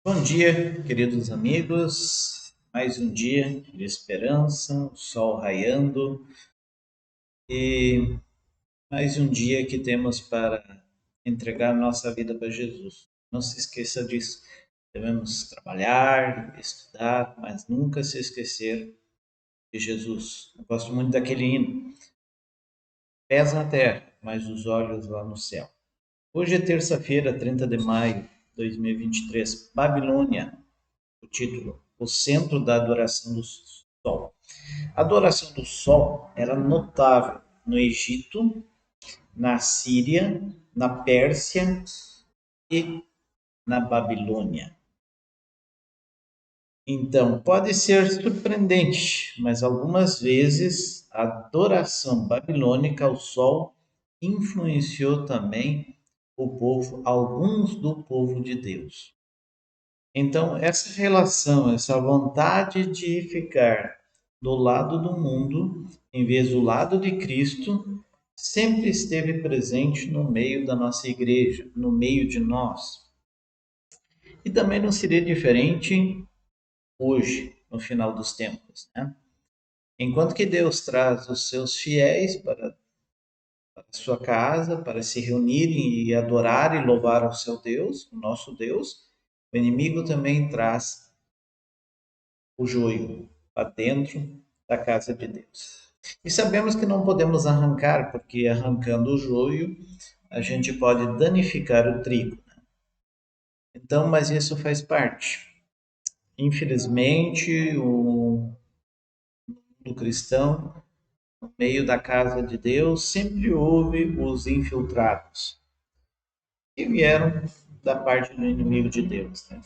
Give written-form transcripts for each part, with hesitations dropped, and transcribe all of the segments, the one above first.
Bom dia, queridos amigos. Mais um dia de esperança, o sol raiando e mais um dia que temos para entregar nossa vida para Jesus. Não se esqueça disso. Devemos trabalhar, estudar, mas nunca se esquecer de Jesus. Eu gosto muito daquele hino. Pés na terra, mas os olhos lá no céu. Hoje é terça-feira, 30 de maio de 2023. Babilônia. O título, o centro da adoração do sol. A adoração do sol era notável no Egito, na Síria, na Pérsia e na Babilônia. Então, pode ser surpreendente, mas algumas vezes a adoração babilônica ao sol influenciou também o povo, alguns do povo de Deus. Então, essa relação, essa vontade de ficar do lado do mundo, em vez do lado de Cristo, sempre esteve presente no meio da nossa igreja, no meio de nós. E também não seria diferente hoje, no final dos tempos, né? Enquanto que Deus traz os seus fiéis para a sua casa, para se reunirem e adorar e louvar ao seu Deus, o nosso Deus, o inimigo também traz o joio para dentro da casa de Deus. E sabemos que não podemos arrancar, porque arrancando o joio, a gente pode danificar o trigo. Então, mas isso faz parte. Infelizmente, o mundo cristão, no meio da casa de Deus, sempre houve os infiltrados, que vieram da parte do inimigo de Deus. Né?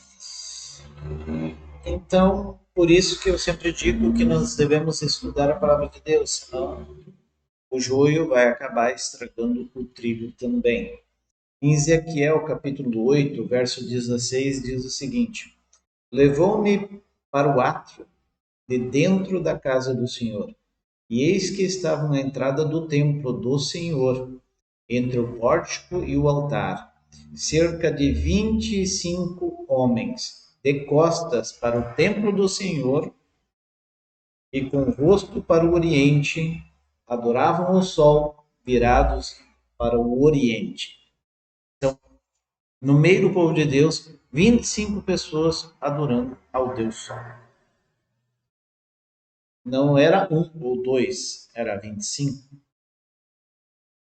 Então, por isso que eu sempre digo que nós devemos estudar a palavra de Deus, senão o joio vai acabar estragando o trigo também. Em Ezequiel capítulo 8, verso 16, diz o seguinte: Levou-me para o átrio de dentro da casa do Senhor, e eis que estava na entrada do templo do Senhor, entre o pórtico e o altar, cerca de 25 homens, de costas para o templo do Senhor e com o rosto para o oriente, adoravam o sol, virados para o oriente. Então, no meio do povo de Deus, 25 pessoas adorando ao Deus Sol. Não era um ou dois, era 25.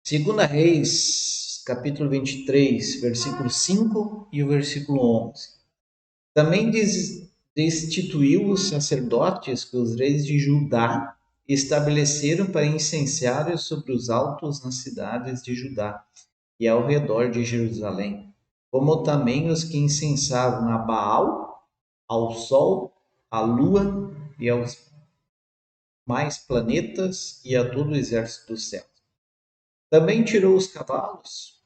Segunda Reis, capítulo 23, versículo 5 e o versículo 11. Também destituiu os sacerdotes que os reis de Judá estabeleceram para incensários sobre os altos nas cidades de Judá e ao redor de Jerusalém, como também os que incensavam a Baal, ao sol, à lua e aos mais planetas e a todo o exército do céu. Também tirou os cavalos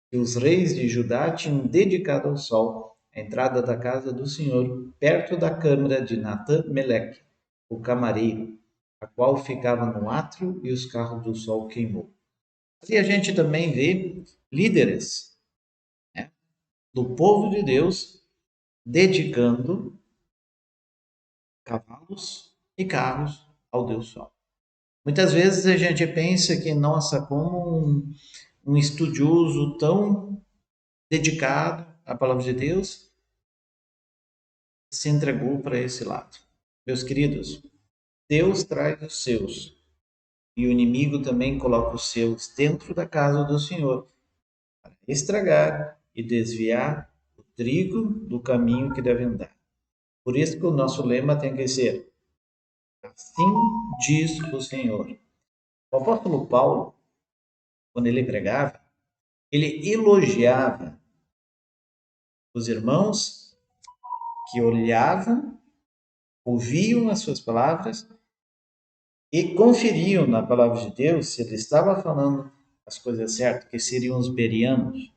que os reis de Judá tinham dedicado ao sol, à entrada da casa do Senhor, perto da câmara de Natã-Meleque, o camareiro, a qual ficava no átrio, e os carros do sol queimou. E a gente também vê líderes, né, do povo de Deus dedicando cavalos e carros ao Deus Sol. Muitas vezes a gente pensa que, nossa, como um estudioso tão dedicado à palavra de Deus se entregou para esse lado. Meus queridos, Deus traz os seus e o inimigo também coloca os seus dentro da casa do Senhor para estragar e desviar o trigo do caminho que deve andar. Por isso que o nosso lema tem que ser: assim diz o Senhor. O apóstolo Paulo, quando ele pregava, ele elogiava os irmãos que olhavam, ouviam as suas palavras e conferiam na palavra de Deus se ele estava falando as coisas certas, que seriam os berianos.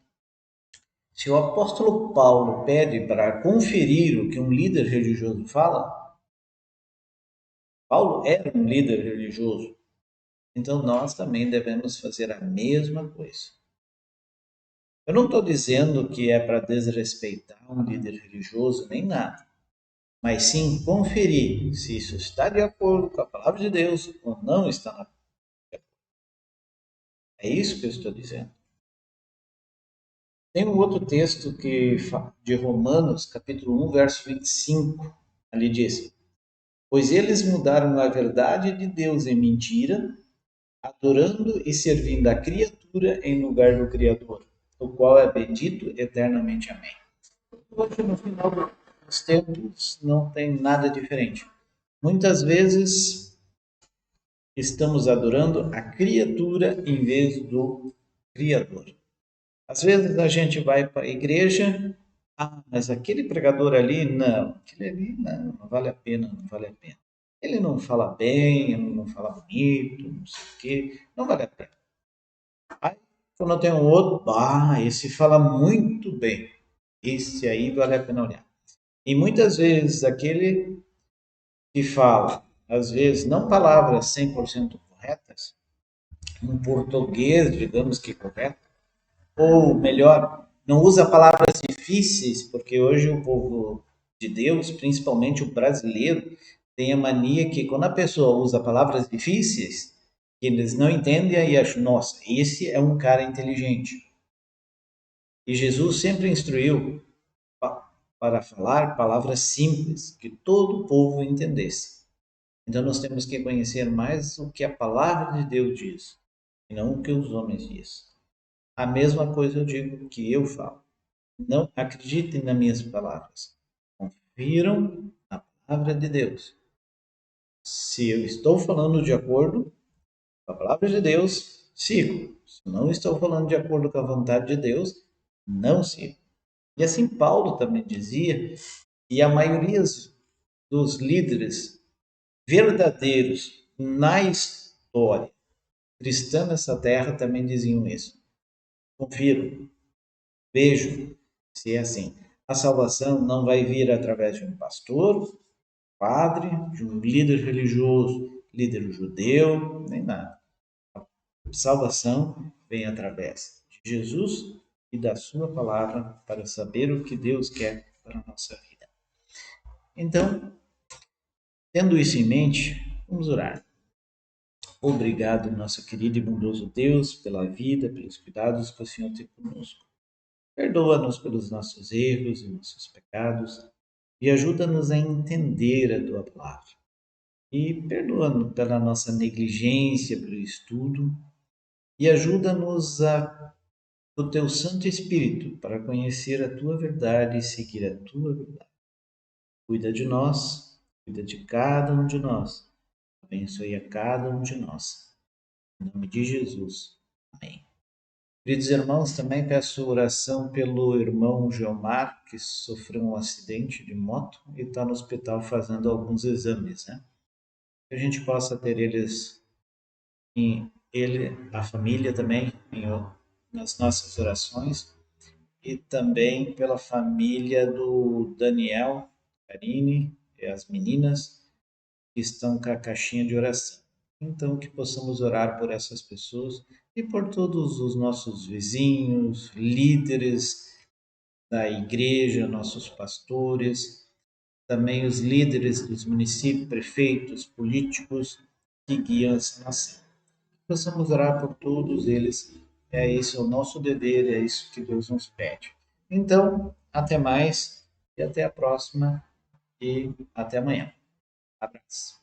Se o apóstolo Paulo pede para conferir o que um líder religioso fala, Paulo era um líder religioso, então nós também devemos fazer a mesma coisa. Eu não estou dizendo que é para desrespeitar um líder religioso nem nada, mas sim conferir se isso está de acordo com a palavra de Deus ou não está na. É isso que eu estou dizendo. Tem um outro texto de Romanos, capítulo 1, verso 25. Ali diz: Pois eles mudaram a verdade de Deus em mentira, adorando e servindo a criatura em lugar do Criador, o qual é bendito eternamente. Amém. Hoje, no final dos tempos, não tem nada diferente. Muitas vezes estamos adorando a criatura em vez do Criador. Às vezes a gente vai para a igreja, mas aquele pregador ali, não, aquele ali não vale a pena, não vale a pena. Ele não fala bem, ele não fala bonito, não sei o quê, não vale a pena. Aí, quando tem um outro, esse fala muito bem, esse aí vale a pena olhar. E muitas vezes aquele que fala, às vezes não palavras 100% corretas, um português, digamos que correto, ou melhor, não usa palavras difíceis, porque hoje o povo de Deus, principalmente o brasileiro, tem a mania que quando a pessoa usa palavras difíceis, eles não entendem e acham, nossa, esse é um cara inteligente. E Jesus sempre instruiu para falar palavras simples, que todo o povo entendesse. Então nós temos que conhecer mais o que a palavra de Deus diz, e não o que os homens dizem. A mesma coisa eu digo que eu falo. Não acreditem nas minhas palavras. Confiram na palavra de Deus. Se eu estou falando de acordo com a palavra de Deus, sigo. Se não estou falando de acordo com a vontade de Deus, não sigo. E assim Paulo também dizia, e a maioria dos líderes verdadeiros na história cristã nessa terra também diziam isso. Confiram, vejam se é assim. A salvação não vai vir através de um pastor, padre, de um líder religioso, líder judeu, nem nada. A salvação vem através de Jesus e da sua palavra para saber o que Deus quer para a nossa vida. Então, tendo isso em mente, vamos orar. Obrigado, nosso querido e bondoso Deus, pela vida, pelos cuidados que o Senhor tem conosco. Perdoa-nos pelos nossos erros e nossos pecados e ajuda-nos a entender a tua palavra. E perdoa-nos pela nossa negligência, pelo estudo, e ajuda-nos o teu Santo Espírito para conhecer a tua verdade e seguir a tua verdade. Cuida de nós, cuida de cada um de nós. Abençoe a cada um de nós. Em nome de Jesus. Amém. Queridos irmãos, também peço oração pelo irmão Geomar, que sofreu um acidente de moto e está no hospital fazendo alguns exames, né? Que a gente possa ter a família também, nas nossas orações, e também pela família do Daniel, Karine e as meninas que estão com a caixinha de oração. Então, que possamos orar por essas pessoas e por todos os nossos vizinhos, líderes da igreja, nossos pastores, também os líderes dos municípios, prefeitos, políticos que guiam essa nação. Possamos orar por todos eles. É isso o nosso dever, é isso que Deus nos pede. Então, até mais e até a próxima e até amanhã. Abraço.